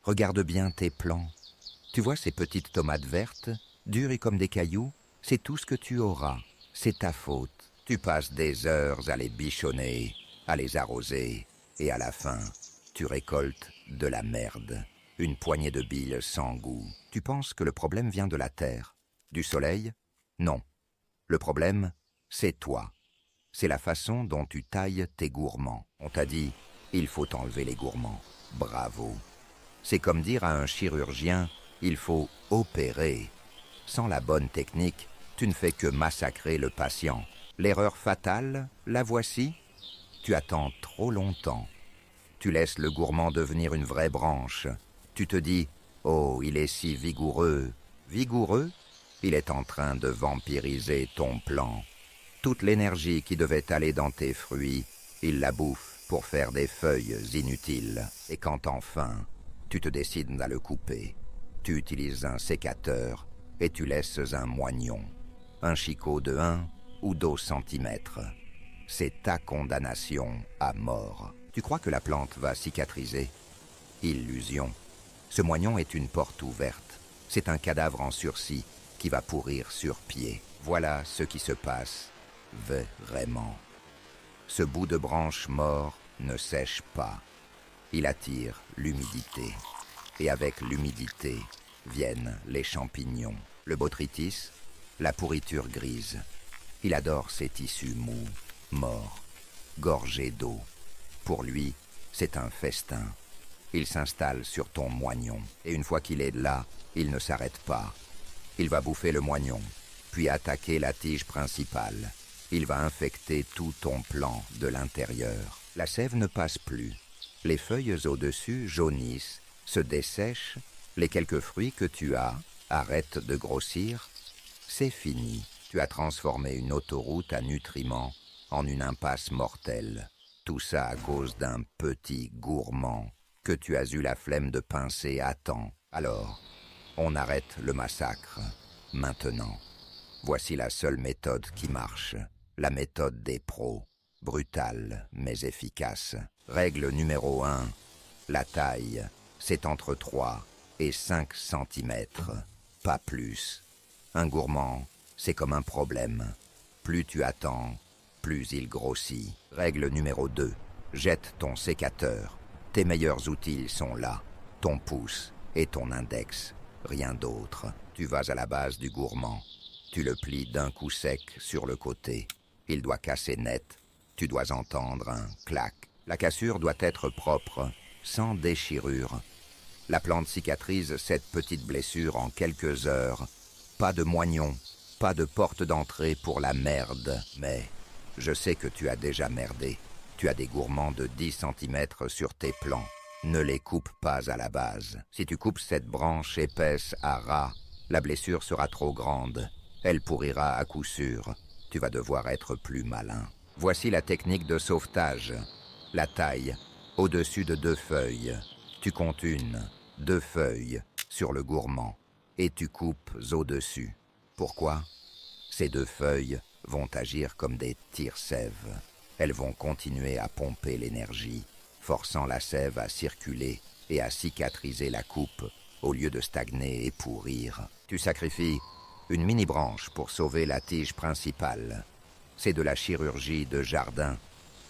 Regarde bien tes plants. Tu vois ces petites tomates vertes, dures et comme des cailloux? C'est tout ce que tu auras. C'est ta faute. Tu passes des heures à les bichonner, à les arroser, et à la fin, tu récoltes de la merde. Une poignée de billes sans goût. Tu penses que le problème vient de la terre, du soleil? Non. Le problème, c'est toi. C'est la façon dont tu tailles tes gourmands. On t'a dit, il faut enlever les gourmands. Bravo. C'est comme dire à un chirurgien, il faut opérer. Sans la bonne technique, tu ne fais que massacrer le patient. L'erreur fatale, la voici. Tu attends trop longtemps. Tu laisses le gourmand devenir une vraie branche. Tu te dis, oh, il est si vigoureux. Vigoureux? Il est en train de vampiriser ton plan. Toute l'énergie qui devait aller dans tes fruits, il la bouffe pour faire des feuilles inutiles. Et quand enfin, tu te décides à le couper, tu utilises un sécateur et tu laisses un moignon. Un chicot de 1 ou 2 centimètres. C'est ta condamnation à mort. Tu crois que la plante va cicatriser? Illusion. Ce moignon est une porte ouverte. C'est un cadavre en sursis qui va pourrir sur pied. Voilà ce qui se passe vraiment. Ce bout de branche mort ne sèche pas. Il attire l'humidité. Et avec l'humidité viennent les champignons. Le botrytis, la pourriture grise. Il adore ces tissus mous, morts, gorgés d'eau. Pour lui, c'est un festin. Il s'installe sur ton moignon. Et une fois qu'il est là, il ne s'arrête pas. Il va bouffer le moignon, puis attaquer la tige principale. Il va infecter tout ton plant de l'intérieur. La sève ne passe plus. Les feuilles au-dessus jaunissent, se dessèchent. Les quelques fruits que tu as arrêtent de grossir. C'est fini. Tu as transformé une autoroute à nutriments en une impasse mortelle. Tout ça à cause d'un petit gourmand que tu as eu la flemme de pincer à temps. Alors, on arrête le massacre. Maintenant. Voici la seule méthode qui marche. La méthode des pros. Brutale, mais efficace. Règle numéro 1. La taille, c'est entre 3 et 5 centimètres. Pas plus. Un gourmand, c'est comme un problème. Plus tu attends, plus il grossit. Règle numéro 2. Jette ton sécateur. Tes meilleurs outils sont là. Ton pouce et ton index. Rien d'autre. Tu vas à la base du gourmand. Tu le plies d'un coup sec sur le côté. Il doit casser net. Tu dois entendre un clac. La cassure doit être propre, sans déchirure. La plante cicatrise cette petite blessure en quelques heures. Pas de moignon, pas de porte d'entrée pour la merde. Mais je sais que tu as déjà merdé. Tu as des gourmands de 10 centimètres sur tes plants. Ne les coupe pas à la base. Si tu coupes cette branche épaisse à ras, la blessure sera trop grande. Elle pourrira à coup sûr. Tu vas devoir être plus malin. Voici la technique de sauvetage. La taille, au-dessus de 2 feuilles. Tu comptes 1, 2 feuilles sur le gourmand et tu coupes au-dessus. Pourquoi? Ces 2 feuilles vont agir comme des tire-sève. Elles vont continuer à pomper l'énergie, forçant la sève à circuler et à cicatriser la coupe au lieu de stagner et pourrir. Tu sacrifies une mini-branche pour sauver la tige principale. C'est de la chirurgie de jardin,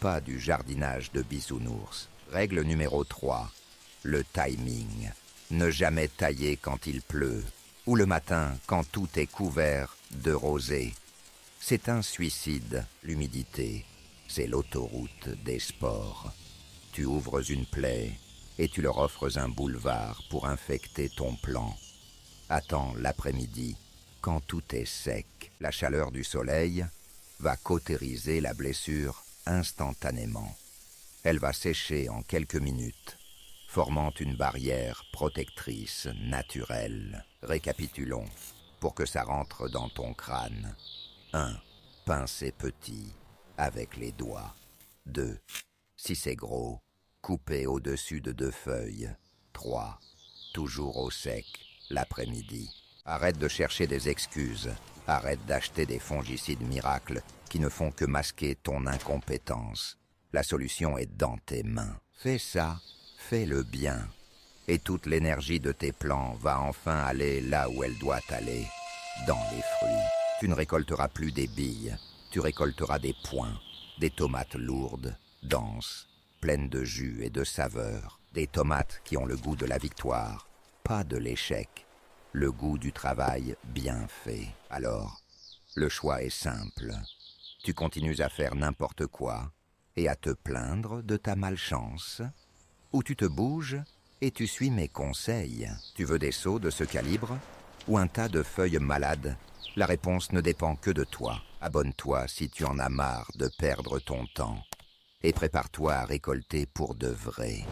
pas du jardinage de bisounours. Règle numéro 3. Le timing. Ne jamais tailler quand il pleut, ou le matin quand tout est couvert de rosée. C'est un suicide, l'humidité. C'est l'autoroute des spores. Tu ouvres une plaie et tu leur offres un boulevard pour infecter ton plant. Attends l'après-midi, quand tout est sec. La chaleur du soleil va cautériser la blessure instantanément. Elle va sécher en quelques minutes, formant une barrière protectrice naturelle. Récapitulons, pour que ça rentre dans ton crâne. 1. Pincer petit, avec les doigts. 2. Si c'est gros, couper au-dessus de 2 feuilles. 3. Toujours au sec, l'après-midi. Arrête de chercher des excuses. Arrête d'acheter des fongicides miracles qui ne font que masquer ton incompétence. La solution est dans tes mains. Fais ça, fais-le bien. Et toute l'énergie de tes plants va enfin aller là où elle doit aller, dans les fruits. Tu ne récolteras plus des billes, tu récolteras des points, des tomates lourdes, denses, pleines de jus et de saveur, des tomates qui ont le goût de la victoire, pas de l'échec, le goût du travail bien fait. Alors, le choix est simple. Tu continues à faire n'importe quoi et à te plaindre de ta malchance, ou tu te bouges et tu suis mes conseils. Tu veux des seaux de ce calibre ou un tas de feuilles malades? La réponse ne dépend que de toi. Abonne-toi si tu en as marre de perdre ton temps et prépare-toi à récolter pour de vrai.